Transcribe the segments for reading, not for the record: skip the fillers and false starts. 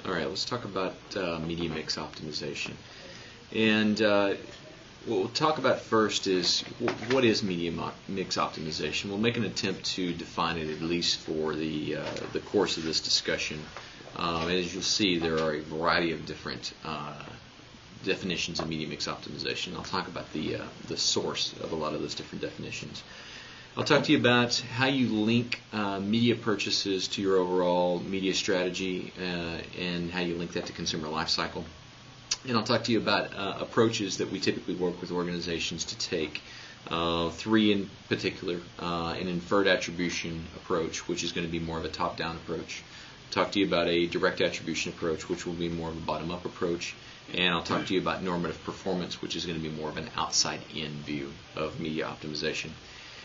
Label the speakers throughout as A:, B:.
A: All right, let's talk about media mix optimization. And what we'll talk about first is what is media mix optimization. We'll make an attempt to define it, at least for the course of this discussion. As you'll see, there are a variety of different definitions of media mix optimization. I'll talk about the source of a lot of those different definitions. I'll talk to you about how you link media purchases to your overall media strategy and how you link that to consumer lifecycle. And I'll talk to you about approaches that we typically work with organizations to take. Three in particular: an inferred attribution approach, which is going to be more of a top-down approach. I'll talk to you about a direct attribution approach, which will be more of a bottom-up approach. And I'll talk to you about normative performance, which is going to be more of an outside-in view of media optimization.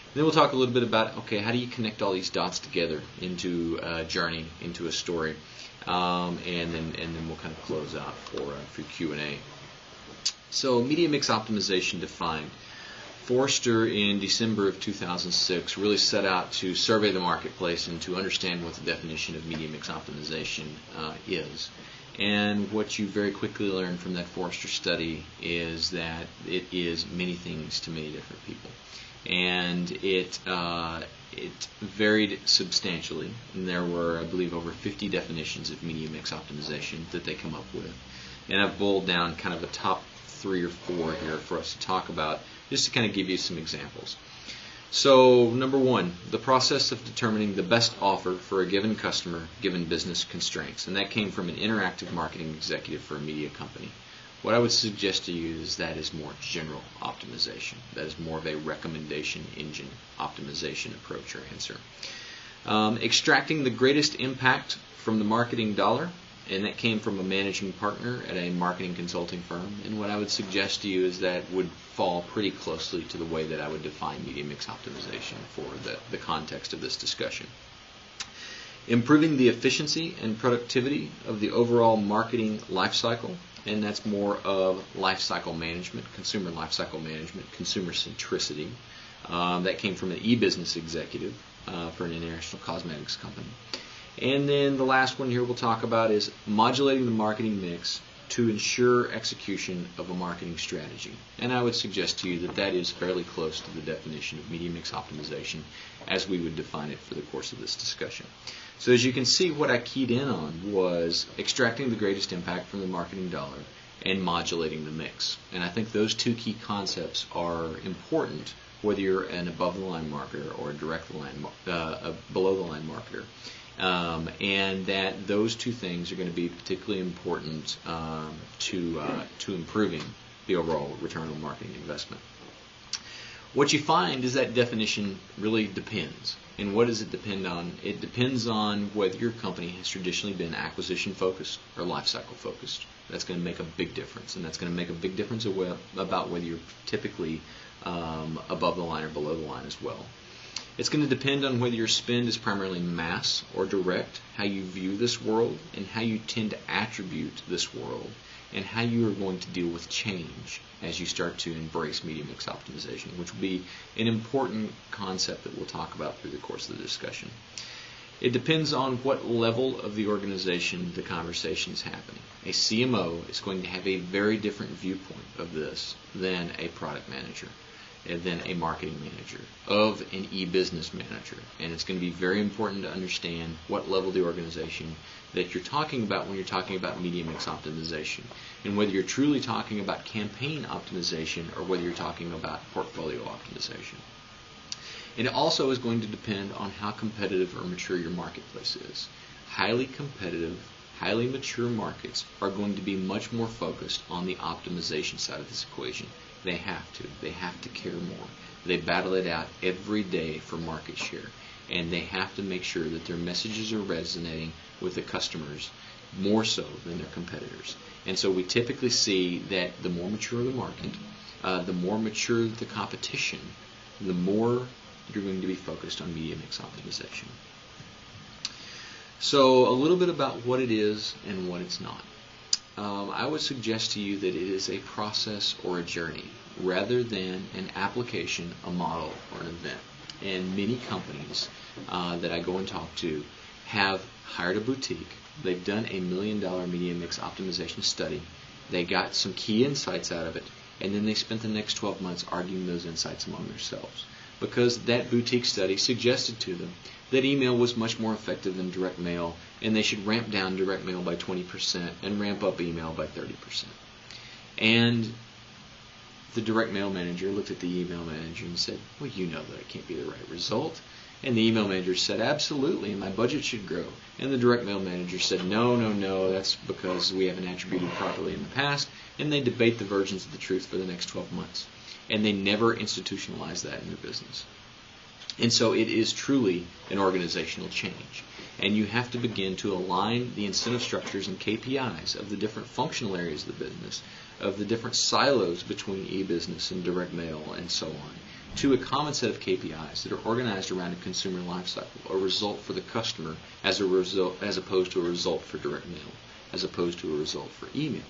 A: And then we'll talk a little bit about, okay, how do you connect all these dots together into a journey, into a story, and then we'll kind of close out for Q&A. So media mix optimization defined. Forrester in December of 2006 really set out to survey the marketplace and to understand what the definition of media mix optimization is. And what you very quickly learn from that Forrester study is that it is many things to many different people. And it varied substantially. And there were, I believe, over 50 definitions of media mix optimization that they come up with. And I've boiled down kind of a top 3 or 4 here for us to talk about, just to kind of give you some examples. So, number 1, the process of determining the best offer for a given customer, given business constraints. And that came from an interactive marketing executive for a media company. What I would suggest to you is that is more general optimization. That is more of a recommendation engine optimization approach or answer. Extracting the greatest impact from the marketing dollar, and that came from a managing partner at a marketing consulting firm. And what I would suggest to you is that would fall pretty closely to the way that I would define media mix optimization for the context of this discussion. Improving the efficiency and productivity of the overall marketing lifecycle, and that's more of lifecycle management, consumer lifecycle management, consumer centricity. That came from an e-business executive for an international cosmetics company. And then the last one here we'll talk about is modulating the marketing mix to ensure execution of a marketing strategy. And I would suggest to you that that is fairly close to the definition of media mix optimization as we would define it for the course of this discussion. So as you can see, what I keyed in on was extracting the greatest impact from the marketing dollar and modulating the mix. And I think those two key concepts are important whether you're an above-the-line marketer or a below-the-line marketer. And that those two things are going to be particularly important to improving the overall return on marketing investment. What you find is that definition really depends. And what does it depend on? It depends on whether your company has traditionally been acquisition-focused or life-cycle-focused. That's going to make a big difference. And that's going to make a big difference about whether you're typically above the line or below the line as well. It's going to depend on whether your spend is primarily mass or direct, how you view this world, and how you tend to attribute this world, and how you are going to deal with change as you start to embrace media mix optimization, which will be an important concept that we'll talk about through the course of the discussion. It depends on what level of the organization the conversation is happening. A CMO is going to have a very different viewpoint of this than a product manager, and then a marketing manager, of an e-business manager. And it's going to be very important to understand what level of the organization that you're talking about when you're talking about media mix optimization, and whether you're truly talking about campaign optimization or whether you're talking about portfolio optimization. And it also is going to depend on how competitive or mature your marketplace is. Highly competitive, highly mature markets are going to be much more focused on the optimization side of this equation. They have to. They have to care more. They battle it out every day for market share. And they have to make sure that their messages are resonating with the customers more so than their competitors. And so we typically see that the more mature the market, the more mature the competition, the more you're going to be focused on media mix optimization. So a little bit about what it is and what it's not. I would suggest to you that it is a process or a journey rather than an application, a model, or an event. And many companies that I go and talk to have hired a boutique They've done a $1 million media mix optimization study. They got some key insights out of it, and then they spent the next 12 months arguing those insights among themselves, because that boutique study suggested to them that email was much more effective than direct mail, and they should ramp down direct mail by 20% and ramp up email by 30%. And the direct mail manager looked at the email manager and said, well, you know that it can't be the right result. And the email manager said, absolutely, and my budget should grow. And the direct mail manager said, no, that's because we haven't attributed properly in the past. And they debate the versions of the truth for the next 12 months. And they never institutionalize that in their business. And so it is truly an organizational change. And you have to begin to align the incentive structures and KPIs of the different functional areas of the business, of the different silos between e-business and direct mail and so on, to a common set of KPIs that are organized around a consumer life cycle, a result for the customer as opposed to a result for direct mail, as opposed to a result for email.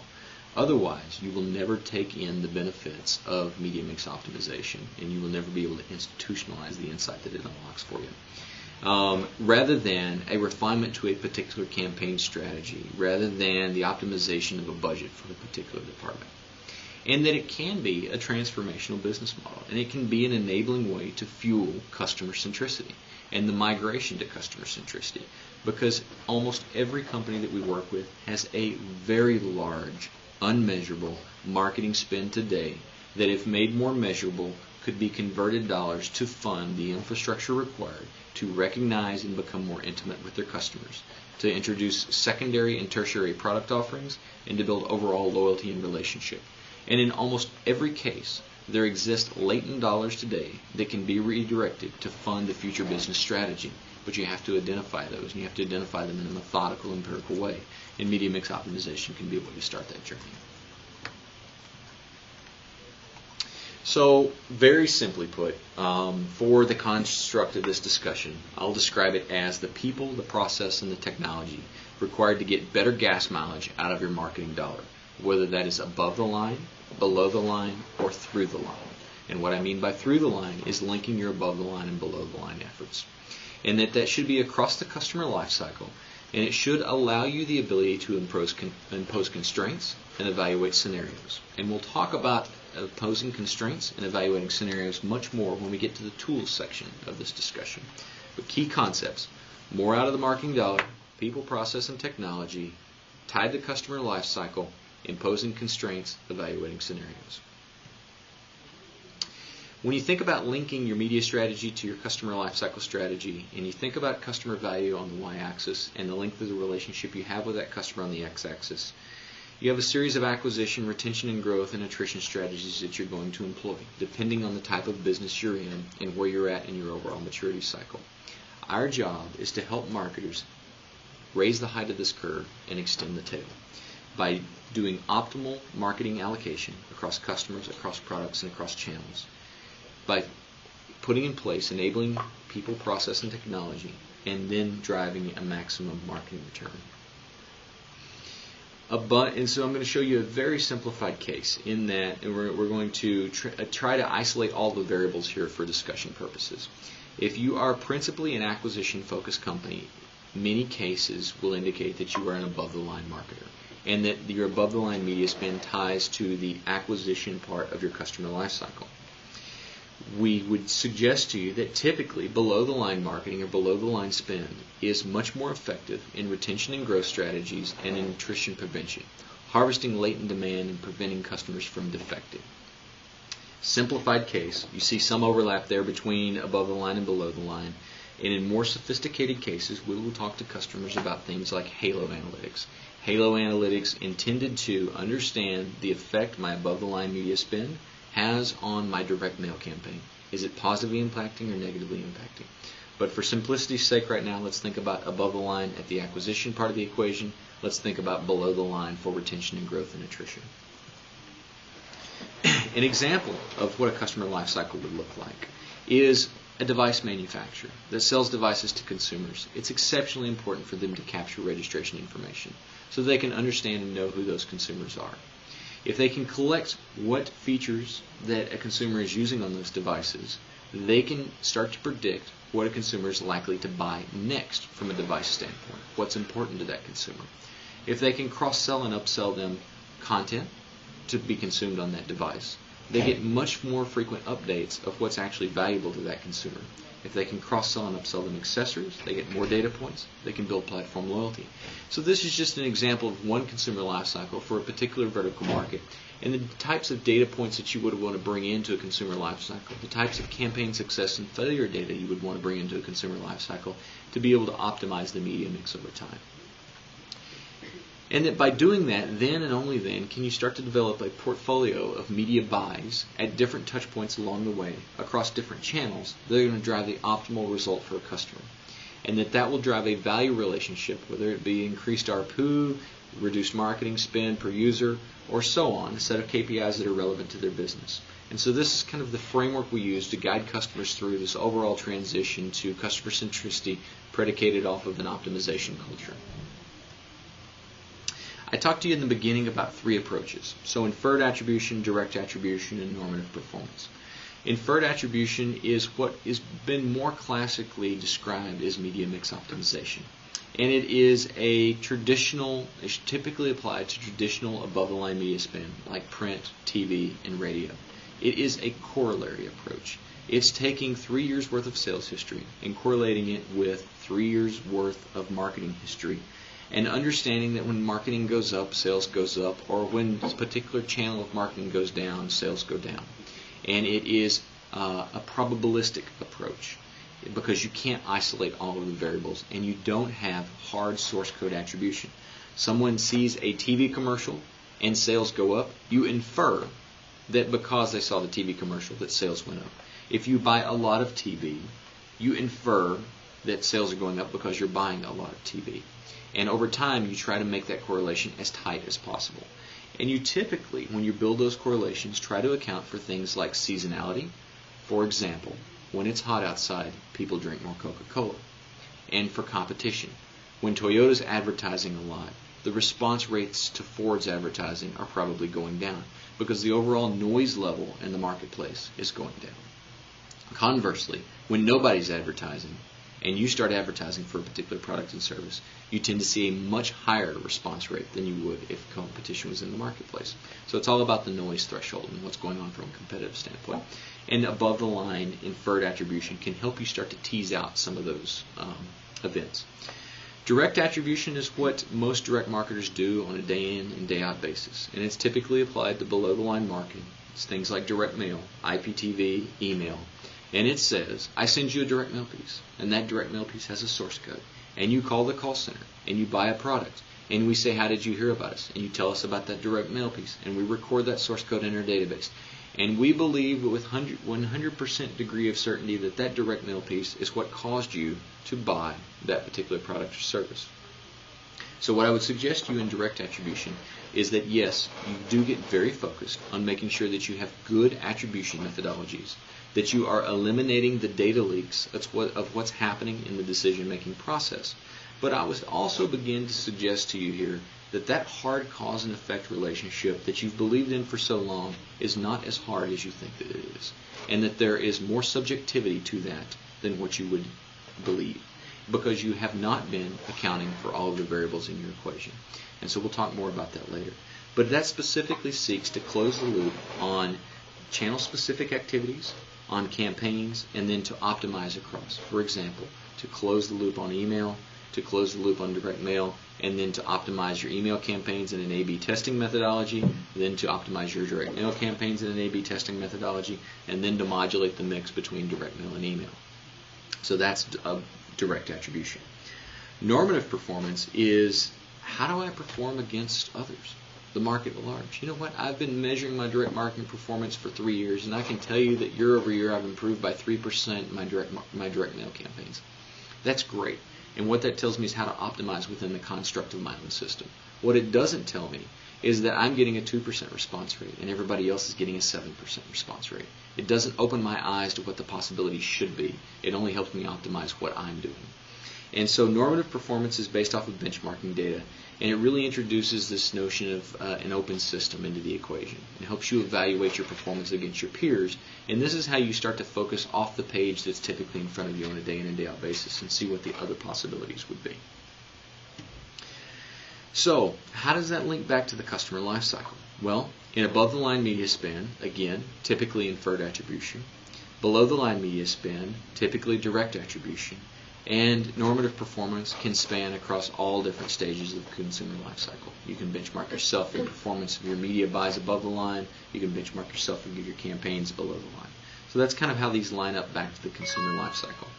A: Otherwise, you will never take in the benefits of media mix optimization, and you will never be able to institutionalize the insight that it unlocks for you. Rather than a refinement to a particular campaign strategy, rather than the optimization of a budget for a particular department. And that it can be a transformational business model, and it can be an enabling way to fuel customer centricity and the migration to customer centricity, because almost every company that we work with has a very large, unmeasurable marketing spend today that, if made more measurable, could be converted dollars to fund the infrastructure required to recognize and become more intimate with their customers, to introduce secondary and tertiary product offerings, and to build overall loyalty and relationship. And in almost every case, there exist latent dollars today that can be redirected to fund the future business strategy. But you have to identify those, and you have to identify them in a methodical, empirical way. And media mix optimization can be a way to start that journey. So, very simply put, for the construct of this discussion, I'll describe it as the people, the process, and the technology required to get better gas mileage out of your marketing dollar, whether that is above the line, below the line, or through the line. And what I mean by through the line is linking your above the line and below the line efforts. And that should be across the customer life cycle, and it should allow you the ability to impose constraints and evaluate scenarios. And we'll talk about imposing constraints and evaluating scenarios much more when we get to the tools section of this discussion. But key concepts: more out of the marketing dollar, people, process, and technology, tied to customer life cycle, imposing constraints, evaluating scenarios. When you think about linking your media strategy to your customer lifecycle strategy, and you think about customer value on the y-axis and the length of the relationship you have with that customer on the x-axis, you have a series of acquisition, retention, and growth and attrition strategies that you're going to employ, depending on the type of business you're in and where you're at in your overall maturity cycle. Our job is to help marketers raise the height of this curve and extend the tail by doing optimal marketing allocation across customers, across products, and across channels, by putting in place enabling people, process, and technology, and then driving a maximum marketing return. And so I'm going to show you a very simplified case in that, and we're going to try to isolate all the variables here for discussion purposes. If you are principally an acquisition-focused company, many cases will indicate that you are an above-the-line marketer, and that your above-the-line media spend ties to the acquisition part of your customer lifecycle. We would suggest to you that typically below-the-line marketing or below-the-line spend is much more effective in retention and growth strategies and in attrition prevention, harvesting latent demand and preventing customers from defecting. Simplified case, you see some overlap there between above-the-line and below-the-line. And in more sophisticated cases, we will talk to customers about things like halo analytics. Halo analytics intended to understand the effect my above-the-line media spend has on my direct mail campaign. Is it positively impacting or negatively impacting? But for simplicity's sake right now, let's think about above the line at the acquisition part of the equation. Let's think about below the line for retention and growth and attrition. An example of what a customer lifecycle would look like is a device manufacturer that sells devices to consumers. It's exceptionally important for them to capture registration information so they can understand and know who those consumers are. If they can collect what features that a consumer is using on those devices, they can start to predict what a consumer is likely to buy next from a device standpoint, what's important to that consumer. If they can cross-sell and upsell them content to be consumed on that device, they get much more frequent updates of what's actually valuable to that consumer. If they can cross-sell and upsell them accessories, they get more data points, they can build platform loyalty. So this is just an example of one consumer lifecycle for a particular vertical market, and the types of data points that you would want to bring into a consumer lifecycle, the types of campaign success and failure data you would want to bring into a consumer lifecycle to be able to optimize the media mix over time. And that by doing that, then and only then, can you start to develop a portfolio of media buys at different touch points along the way, across different channels, that are going to drive the optimal result for a customer. And that will drive a value relationship, whether it be increased ARPU, reduced marketing spend per user, or so on, a set of KPIs that are relevant to their business. And so this is kind of the framework we use to guide customers through this overall transition to customer centricity predicated off of an optimization culture. I talked to you in the beginning about three approaches. So inferred attribution, direct attribution, and normative performance. Inferred attribution is what has been more classically described as media mix optimization. And it is it's typically applied to traditional above-the-line media spend, like print, TV, and radio. It is a corollary approach. It's taking 3 years' worth of sales history and correlating it with 3 years' worth of marketing history, and understanding that when marketing goes up, sales goes up, or when a particular channel of marketing goes down, sales go down. And it is a probabilistic approach, because you can't isolate all of the variables, and you don't have hard source code attribution. Someone sees a TV commercial and sales go up, you infer that because they saw the TV commercial that sales went up. If you buy a lot of TV, you infer that sales are going up because you're buying a lot of TV. And over time, you try to make that correlation as tight as possible. And you typically, when you build those correlations, try to account for things like seasonality. For example, when it's hot outside, people drink more Coca-Cola. And for competition, when Toyota's advertising a lot, the response rates to Ford's advertising are probably going down because the overall noise level in the marketplace is going down. Conversely, when nobody's advertising and you start advertising for a particular product and service, you tend to see a much higher response rate than you would if competition was in the marketplace. So it's all about the noise threshold and what's going on from a competitive standpoint. And above the line, inferred attribution can help you start to tease out some of those events. Direct attribution is what most direct marketers do on a day in and day out basis, and it's typically applied to below the line marketing. It's things like direct mail, IPTV, email. And it says, I send you a direct mail piece, and that direct mail piece has a source code. And you call the call center, and you buy a product. And we say, how did you hear about us? And you tell us about that direct mail piece. And we record that source code in our database. And we believe with 100% degree of certainty that that direct mail piece is what caused you to buy that particular product or service. So what I would suggest to you in direct attribution is that, yes, you do get very focused on making sure that you have good attribution methodologies, that you are eliminating the data leaks of what's happening in the decision-making process. But I would also begin to suggest to you here that hard cause and effect relationship that you've believed in for so long is not as hard as you think that it is, and that there is more subjectivity to that than what you would believe, because you have not been accounting for all of the variables in your equation. And so we'll talk more about that later. But that specifically seeks to close the loop on channel-specific activities, on campaigns, and then to optimize across. For example, to close the loop on email, to close the loop on direct mail, and then to optimize your email campaigns in an A/B testing methodology, then to optimize your direct mail campaigns in an A/B testing methodology, and then to modulate the mix between direct mail and email. So that's direct attribution. Normative performance is, how do I perform against others? The market at large. You know what? I've been measuring my direct marketing performance for 3 years, and I can tell you that year over year I've improved by 3% my direct mail campaigns. That's great. And what that tells me is how to optimize within the construct of my own system. What it doesn't tell me is that I'm getting a 2% response rate and everybody else is getting a 7% response rate. It doesn't open my eyes to what the possibilities should be. It only helps me optimize what I'm doing. And so normative performance is based off of benchmarking data, And it really introduces this notion of an open system into the equation. It helps you evaluate your performance against your peers, and this is how you start to focus off the page that's typically in front of you on a day in and day out basis and see what the other possibilities would be. So, how does that link back to the customer lifecycle? Well, in above-the-line media spend, again, typically inferred attribution. Below-the-line media spend, typically direct attribution. And normative performance can span across all different stages of the consumer lifecycle. You can benchmark yourself in performance of your media buys above the line. You can benchmark yourself and your campaigns below the line. So that's kind of how these line up back to the consumer lifecycle.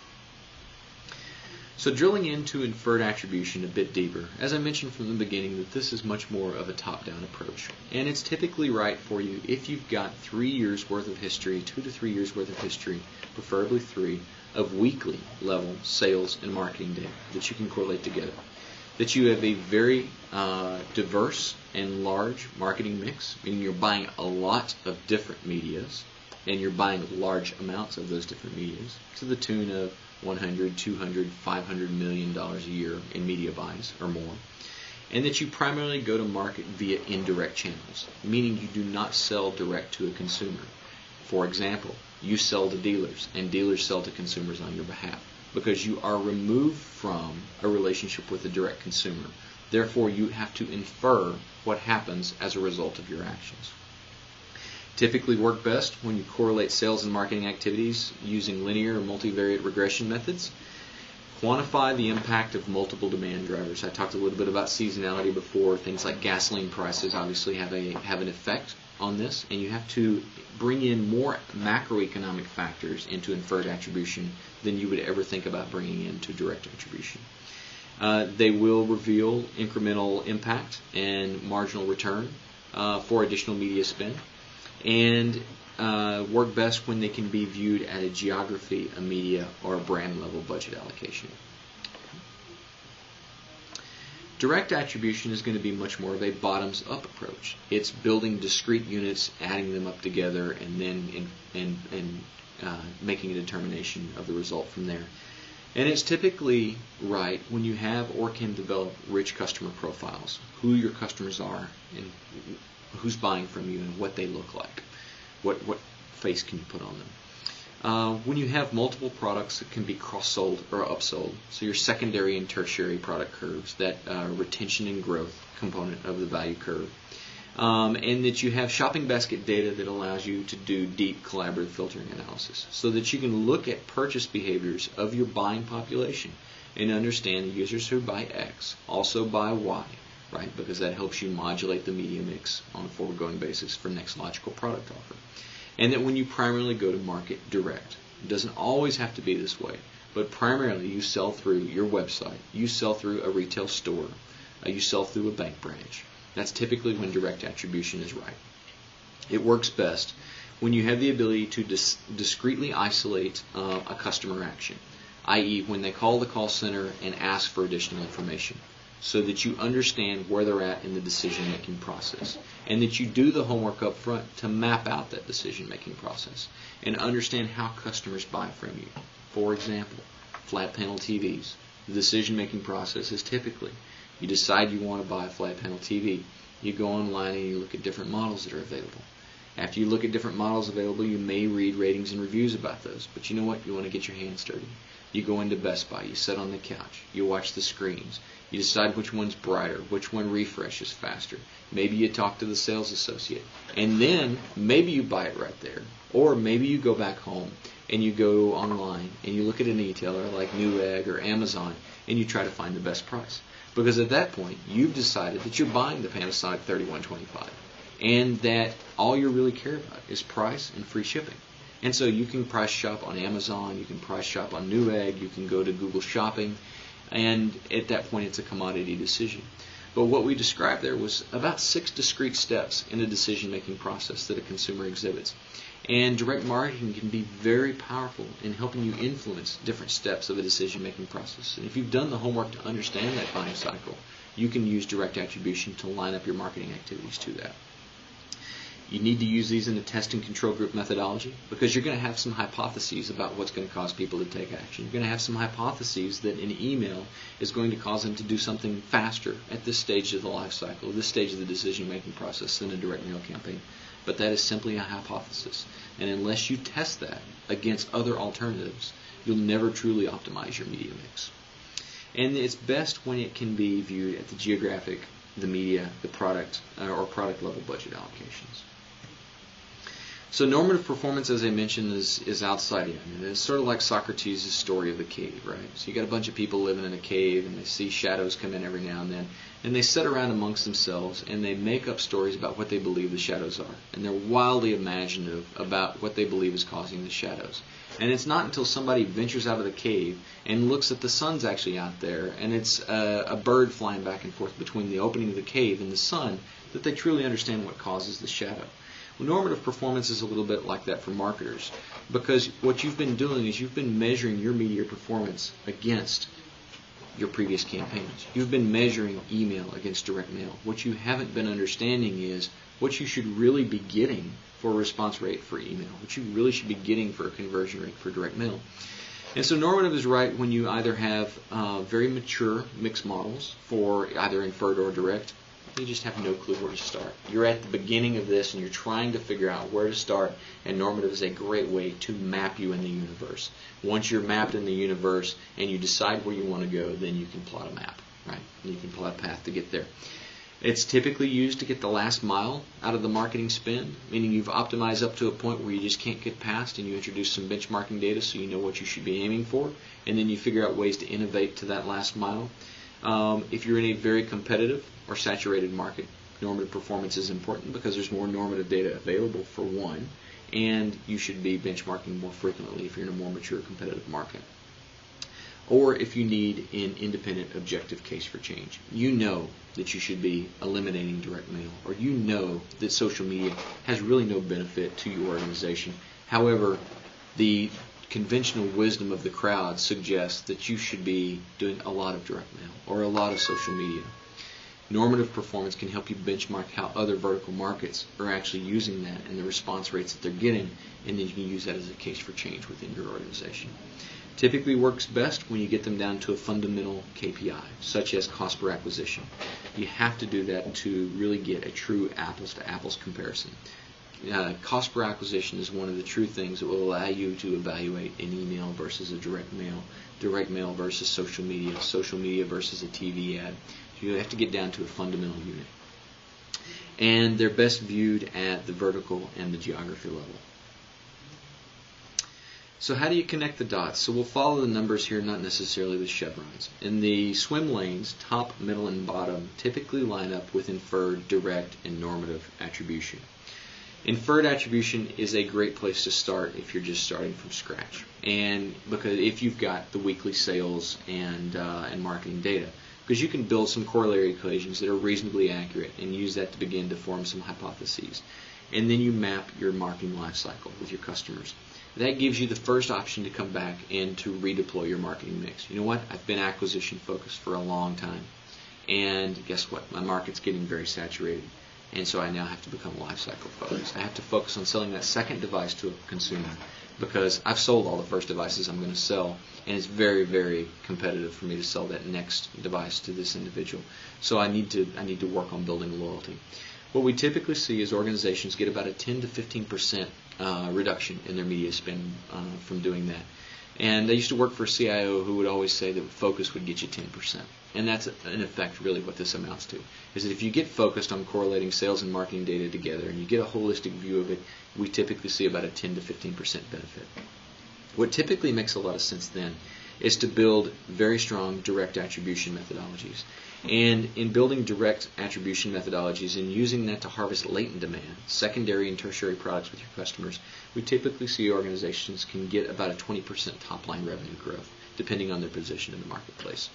A: So drilling into inferred attribution a bit deeper, as I mentioned from the beginning that this is much more of a top-down approach. And it's typically right for you if you've got 3 years worth of history, 2 to 3 years worth of history, preferably 3, of weekly level sales and marketing data that you can correlate together. That you have a very diverse and large marketing mix, meaning you're buying a lot of different medias, and you're buying large amounts of those different medias to the tune of $100, $200, $500 million a year in media buys or more, and that you primarily go to market via indirect channels, meaning you do not sell direct to a consumer. For example, you sell to dealers, and dealers sell to consumers on your behalf, because you are removed from a relationship with a direct consumer. Therefore, you have to infer what happens as a result of your actions. Typically work best when you correlate sales and marketing activities using linear or multivariate regression methods. Quantify the impact of multiple demand drivers. I talked a little bit about seasonality before. Things like gasoline prices obviously have an effect on this, and you have to bring in more macroeconomic factors into inferred attribution than you would ever think about bringing into direct attribution. They will reveal incremental impact and marginal return for additional media spend, and work best when they can be viewed at a geography, a media, or a brand level budget allocation. Direct attribution is going to be much more of a bottoms-up approach. It's building discrete units, adding them up together, and then making a determination of the result from there. And it's typically right when you have or can develop rich customer profiles, who your customers are, and who's buying from you, and what they look like. What face can you put on them? When you have multiple products that can be cross-sold or upsold, so your secondary and tertiary product curves, that retention and growth component of the value curve, and that you have shopping basket data that allows you to do deep collaborative filtering analysis, so that you can look at purchase behaviors of your buying population and understand the users who buy X also buy Y, right? Because that helps you modulate the media mix on a forward-going basis for next logical product offer. And that when you primarily go to market direct, it doesn't always have to be this way, but primarily you sell through your website, you sell through a retail store, you sell through a bank branch. That's typically when direct attribution is right. It works best when you have the ability to discretely isolate a customer action, i.e. when they call the call center and ask for additional information, so that you understand where they're at in the decision-making process, and that you do the homework up front to map out that decision-making process and understand how customers buy from you. For example, flat panel TVs. The decision-making process is typically you decide you want to buy a flat panel TV. You go online and you look at different models that are available. After you look at different models available, you may read ratings and reviews about those. But you know what? You want to get your hands dirty. You go into Best Buy. You sit on the couch. You watch the screens. You decide which one's brighter, which one refreshes faster. Maybe you talk to the sales associate. And then maybe you buy it right there. Or maybe you go back home and you go online and you look at an e-tailer like Newegg or Amazon and you try to find the best price. Because at that point, you've decided that you're buying the Panasonic 3125 and that all you really care about is price and free shipping. And so you can price shop on Amazon, you can price shop on Newegg, you can go to Google Shopping, and at that point it's a commodity decision. But what we described there was about 6 discrete steps in a decision-making process that a consumer exhibits. And direct marketing can be very powerful in helping you influence different steps of a decision-making process. And if you've done the homework to understand that buying cycle, you can use direct attribution to line up your marketing activities to that. You need to use these in the test and control group methodology because you're going to have some hypotheses about what's going to cause people to take action. You're going to have some hypotheses that an email is going to cause them to do something faster at this stage of the life cycle, this stage of the decision-making process than a direct mail campaign. But that is simply a hypothesis. And unless you test that against other alternatives, you'll never truly optimize your media mix. And it's best when it can be viewed at the geographic, the media, the product, or product level budget allocations. So normative performance, as I mentioned, is outside in. And it's sort of like Socrates' story of the cave, right? So you got a bunch of people living in a cave, and they see shadows come in every now and then, and they sit around amongst themselves, and they make up stories about what they believe the shadows are. And they're wildly imaginative about what they believe is causing the shadows. And it's not until somebody ventures out of the cave and looks that the sun's actually out there, and it's a bird flying back and forth between the opening of the cave and the sun, that they truly understand what causes the shadow. Well, normative performance is a little bit like that for marketers, because what you've been doing is you've been measuring your media performance against your previous campaigns. You've been measuring email against direct mail. What you haven't been understanding is what you should really be getting for a response rate for email, what you really should be getting for a conversion rate for direct mail. And so normative is right when you either have very mature mixed models for either inferred or direct. You just have no clue where to start. You're at the beginning of this and you're trying to figure out where to start, and normative is a great way to map you in the universe. Once you're mapped in the universe and you decide where you want to go, then you can plot a map, right? And you can plot a path to get there. It's typically used to get the last mile out of the marketing spend, meaning you've optimized up to a point where you just can't get past, and you introduce some benchmarking data so you know what you should be aiming for, and then you figure out ways to innovate to that last mile. If you're in a very competitive or saturated market, normative performance is important because there's more normative data available for one, and you should be benchmarking more frequently if you're in a more mature competitive market. Or if you need an independent objective case for change. You know that you should be eliminating direct mail, or you know that social media has really no benefit to your organization. However, the conventional wisdom of the crowd suggests that you should be doing a lot of direct mail or a lot of social media. Normative performance can help you benchmark how other vertical markets are actually using that and the response rates that they're getting, and then you can use that as a case for change within your organization. Typically works best when you get them down to a fundamental KPI, such as cost per acquisition. You have to do that to really get a true apples-to-apples comparison. Cost per acquisition is one of the true things that will allow you to evaluate an email versus a direct mail versus social media versus a TV ad. So you have to get down to a fundamental unit. And they're best viewed at the vertical and the geography level. So how do you connect the dots? So we'll follow the numbers here, not necessarily the chevrons. In the swim lanes, top, middle, and bottom typically line up with inferred, direct, and normative attribution. Inferred attribution is a great place to start if you're just starting from scratch, and because if you've got the weekly sales and marketing data, because you can build some corollary equations that are reasonably accurate and use that to begin to form some hypotheses, and then you map your marketing life cycle with your customers. That gives you the first option to come back and to redeploy your marketing mix. You know what? I've been acquisition focused for a long time, and guess what? My market's getting very saturated. And so I now have to become life cycle focused. I have to focus on selling that second device to a consumer because I've sold all the first devices I'm going to sell, and it's very, very competitive for me to sell that next device to this individual. So I need to work on building loyalty. What we typically see is organizations get about a 10 to 15% reduction in their media spend from doing that. And I used to work for a CIO who would always say that focus would get you 10%. And that's, in effect, really what this amounts to, is that if you get focused on correlating sales and marketing data together and you get a holistic view of it, we typically see about a 10 to 15% benefit. What typically makes a lot of sense then is to build very strong direct attribution methodologies. And in building direct attribution methodologies and using that to harvest latent demand, secondary and tertiary products with your customers, we typically see organizations can get about a 20% top-line revenue growth, depending on their position in the marketplace.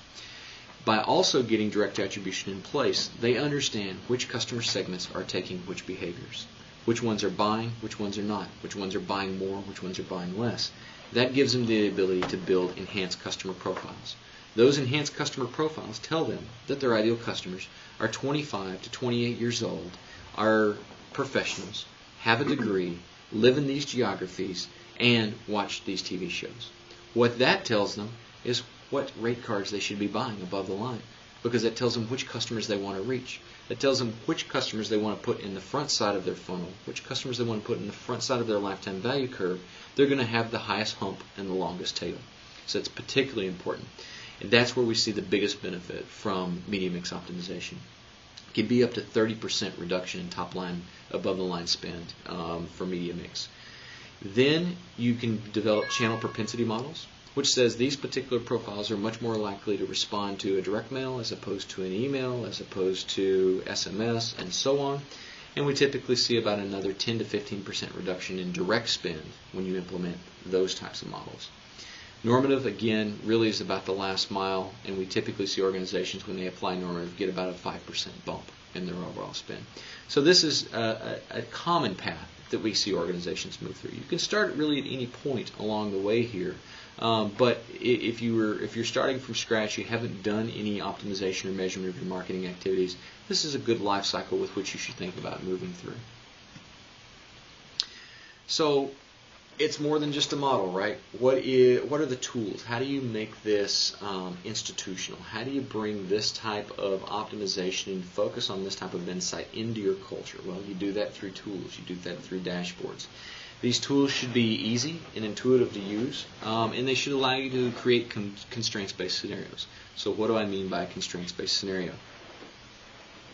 A: By also getting direct attribution in place, they understand which customer segments are taking which behaviors, which ones are buying, which ones are not, which ones are buying more, which ones are buying less. That gives them the ability to build enhanced customer profiles. Those enhanced customer profiles tell them that their ideal customers are 25 to 28 years old, are professionals, have a degree, live in these geographies, and watch these TV shows. What that tells them is what rate cards they should be buying above the line, because it tells them which customers they want to reach. It tells them which customers they want to put in the front side of their funnel, which customers they want to put in the front side of their lifetime value curve. They're going to have the highest hump and the longest tail. So it's particularly important. And that's where we see the biggest benefit from media mix optimization. It can be up to 30% reduction in top line, above the line spend for media mix. Then you can develop channel propensity models, which says these particular profiles are much more likely to respond to a direct mail as opposed to an email, as opposed to SMS, and so on. And we typically see about another 10 to 15% reduction in direct spend when you implement those types of models. Normative, again, really is about the last mile, and we typically see organizations, when they apply normative, get about a 5% bump in their overall spend. So this is a common path that we see organizations move through. You can start really at any point along the way here, but if you're starting from scratch, you haven't done any optimization or measurement of your marketing activities, this is a good life cycle with which you should think about moving through. So it's more than just a model, right? What are the tools? How do you make this institutional? How do you bring this type of optimization and focus on this type of insight into your culture? Well, you do that through tools. You do that through dashboards. These tools should be easy and intuitive to use, and they should allow you to create constraints-based scenarios. So what do I mean by a constraints-based scenario?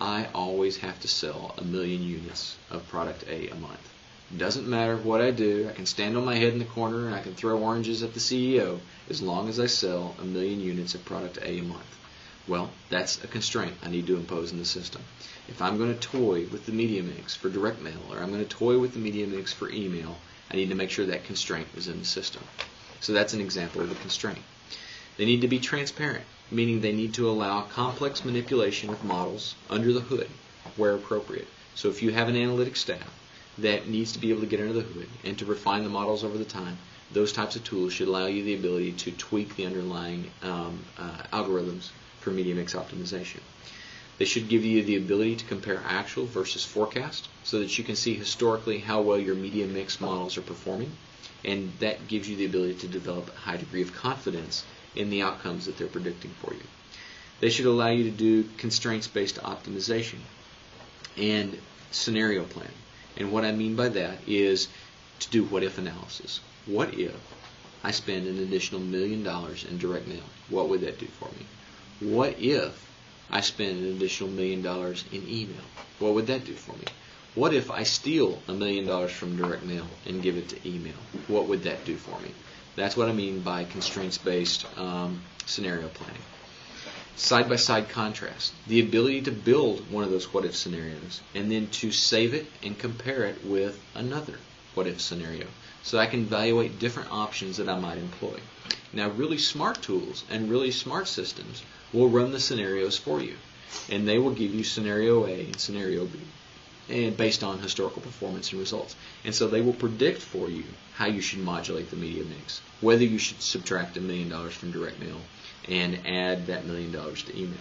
A: I always have to sell 1 million units of product A a month. It doesn't matter what I do. I can stand on my head in the corner and I can throw oranges at the CEO as long as I sell 1 million units of product A month. Well, that's a constraint I need to impose in the system. If I'm going to toy with the media mix for direct mail, or I'm going to toy with the media mix for email, I need to make sure that constraint is in the system. So that's an example of a constraint. They need to be transparent, meaning they need to allow complex manipulation of models under the hood where appropriate. So if you have an analytics staff that needs to be able to get under the hood and to refine the models over the time, those types of tools should allow you the ability to tweak the underlying algorithms for media mix optimization. They should give you the ability to compare actual versus forecast so that you can see historically how well your media mix models are performing, and that gives you the ability to develop a high degree of confidence in the outcomes that they're predicting for you. They should allow you to do constraints-based optimization and scenario planning. And what I mean by that is to do what-if analysis. What if I spend an additional $1 million in direct mail? What would that do for me? What if I spend an additional $1 million in email? What would that do for me? What if I steal $1 million from direct mail and give it to email? What would that do for me? That's what I mean by constraints-based scenario planning. Side-by-side contrast, the ability to build one of those what-if scenarios and then to save it and compare it with another what-if scenario so I can evaluate different options that I might employ. Now, really smart tools and really smart systems will run the scenarios for you, and they will give you scenario A and scenario B, and based on historical performance and results. And so they will predict for you how you should modulate the media mix, whether you should subtract $1 million from direct mail and add that $1 million to email.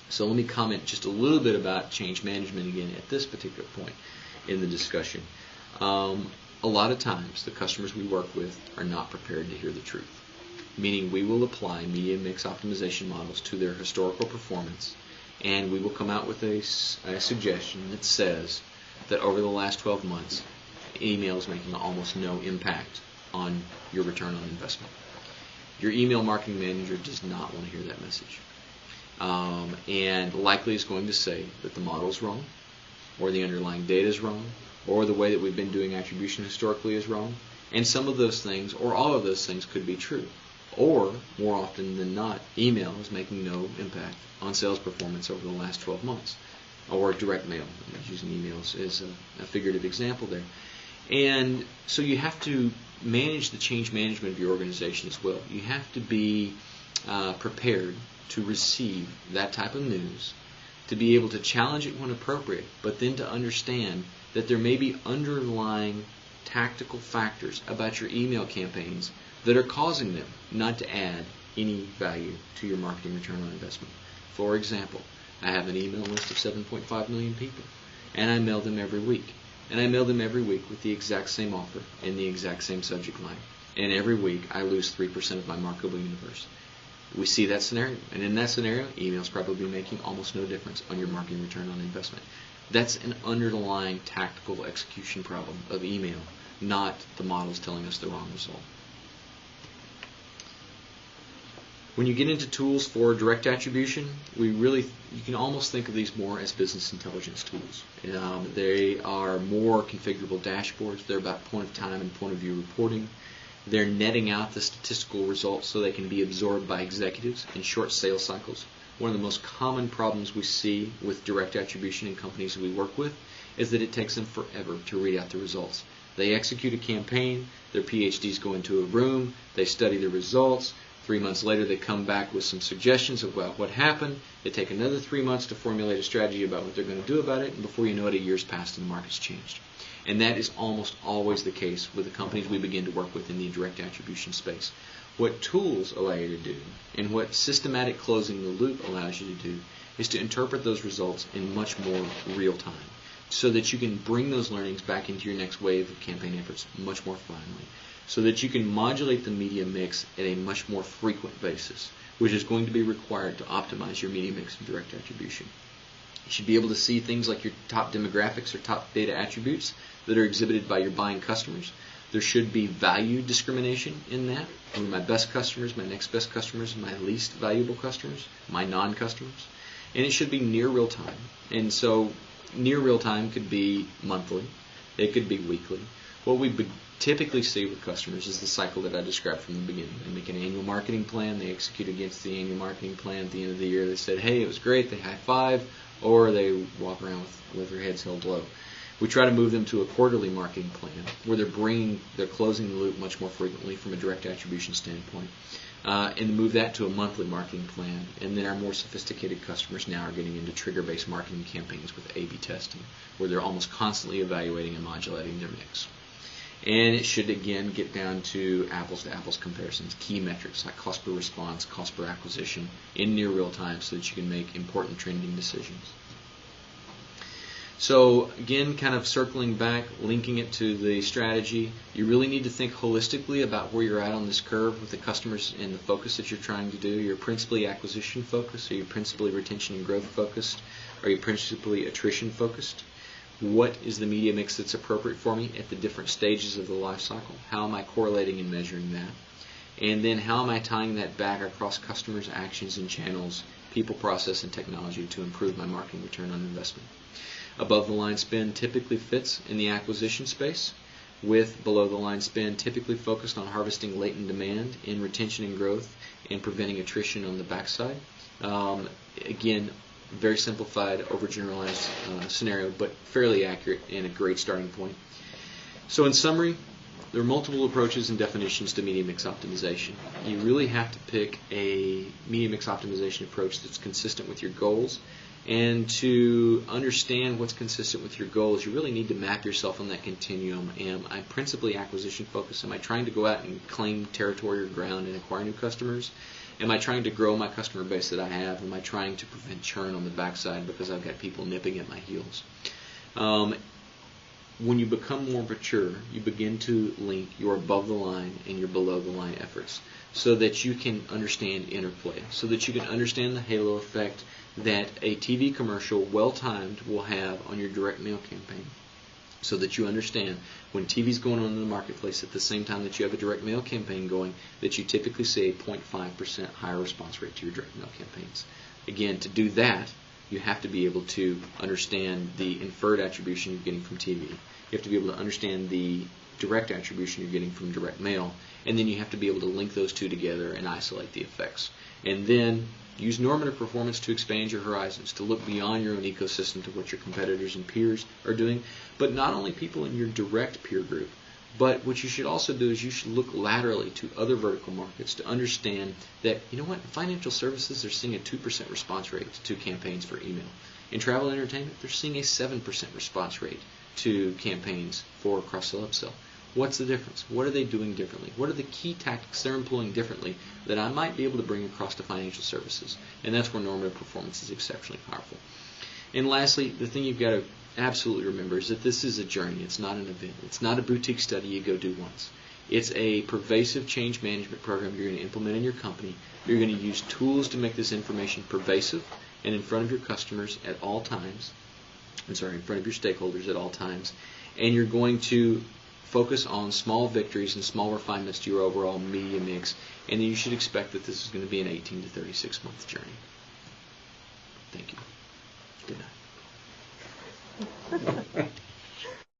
A: So let me comment just a little bit about change management again at this particular point in the discussion. A lot of times the customers we work with are not prepared to hear the truth, meaning we will apply media mix optimization models to their historical performance, and we will come out with a suggestion that says that over the last 12 months, email is making almost no impact on your return on investment. Your email marketing manager does not want to hear that message, and likely is going to say that the model is wrong, or the underlying data is wrong, or the way that we've been doing attribution historically is wrong. And some of those things, or all of those things, could be true. Or, more often than not, email is making no impact on sales performance over the last 12 months. Or direct mail. I'm using emails as a figurative example there. And so you have to manage the change management of your organization as well. You have to be prepared to receive that type of news, to be able to challenge it when appropriate, but then to understand that there may be underlying tactical factors about your email campaigns that are causing them not to add any value to your marketing return on investment. For example, I have an email list of 7.5 million people, and I mail them every week. and I mail them every week with the exact same offer and the exact same subject line. And every week I lose 3% of my marketable universe. We see that scenario, and in that scenario, email's probably making almost no difference on your marketing return on investment. That's an underlying tactical execution problem of email, not the models telling us the wrong result. When you get into tools for direct attribution, you can almost think of these more as business intelligence tools. They are more configurable dashboards. They're about point of time and point of view reporting. They're netting out the statistical results so they can be absorbed by executives in short sales cycles. One of the most common problems we see with direct attribution in companies we work with is that it takes them forever to read out the results. They execute a campaign, their PhDs go into a room, they study the results. 3 months later, they come back with some suggestions about what happened. They take another 3 months to formulate a strategy about what they're going to do about it, and before you know it, a year's passed and the market's changed. And that is almost always the case with the companies we begin to work with in the direct attribution space. What tools allow you to do, and what systematic closing the loop allows you to do, is to interpret those results in much more real time, so that you can bring those learnings back into your next wave of campaign efforts much more finely, so that you can modulate the media mix at a much more frequent basis, which is going to be required to optimize your media mix in direct attribution. You should be able to see things like your top demographics or top data attributes that are exhibited by your buying customers. There should be value discrimination in that. Who are my best customers, my next best customers, my least valuable customers, my non-customers. And it should be near real time. And so near real time could be monthly. It could be weekly. What we typically see with customers is the cycle that I described from the beginning. They make an annual marketing plan. They execute against the annual marketing plan. At the end of the year, they said, hey, it was great. They high-five, or they walk around with their heads held low. We try to move them to a quarterly marketing plan where they're closing the loop much more frequently from a direct attribution standpoint, and move that to a monthly marketing plan. And then our more sophisticated customers now are getting into trigger-based marketing campaigns with A/B testing, where they're almost constantly evaluating and modulating their mix. And it should, again, get down to apples-to-apples comparisons, key metrics like cost per response, cost per acquisition in near real time so that you can make important trending decisions. So, again, kind of circling back, linking it to the strategy, you really need to think holistically about where you're at on this curve with the customers and the focus that you're trying to do. You're principally acquisition focused, are you principally retention and growth focused, are you principally attrition focused? What is the media mix that's appropriate for me at the different stages of the life cycle? How am I correlating and measuring that? And then how am I tying that back across customers, actions, and channels, people, process, and technology to improve my marketing return on investment? Above-the-line spend typically fits in the acquisition space, with below-the-line spend typically focused on harvesting latent demand in retention and growth and preventing attrition on the backside. Again, very simplified, overgeneralized scenario, but fairly accurate and a great starting point. So in summary, there are multiple approaches and definitions to media mix optimization. You really have to pick a media mix optimization approach that's consistent with your goals. And to understand what's consistent with your goals, you really need to map yourself on that continuum. Am I principally acquisition focused? Am I trying to go out and claim territory or ground and acquire new customers? Am I trying to grow my customer base that I have? Am I trying to prevent churn on the backside because I've got people nipping at my heels? When you become more mature, you begin to link your above-the-line and your below-the-line efforts so that you can understand interplay, so that you can understand the halo effect that a TV commercial, well-timed, will have on your direct mail campaign, so that you understand when TV's going on in the marketplace at the same time that you have a direct mail campaign going, that you typically see a 0.5% higher response rate to your direct mail campaigns. Again, to do that, you have to be able to understand the inferred attribution you're getting from TV. You have to be able to understand the direct attribution you're getting from direct mail, and then you have to be able to link those two together and isolate the effects. And then use normative performance to expand your horizons, to look beyond your own ecosystem to what your competitors and peers are doing, but not only people in your direct peer group, but what you should also do is you should look laterally to other vertical markets to understand that, you know what, in financial services, they're seeing a 2% response rate to campaigns for email. In travel and entertainment, they're seeing a 7% response rate to campaigns for cross-sell, upsell. What's the difference? What are they doing differently? What are the key tactics they're employing differently that I might be able to bring across to financial services? And that's where normative performance is exceptionally powerful. And lastly, the thing you've got to absolutely remember is that this is a journey. It's not an event. It's not a boutique study you go do once. It's a pervasive change management program you're going to implement in your company. You're going to use tools to make this information pervasive and in front of your customers at all times. In front of your stakeholders at all times. And you're going to focus on small victories and small refinements to your overall media mix. And you should expect that this is going to be an 18 to 36 month journey. Thank you. Good night.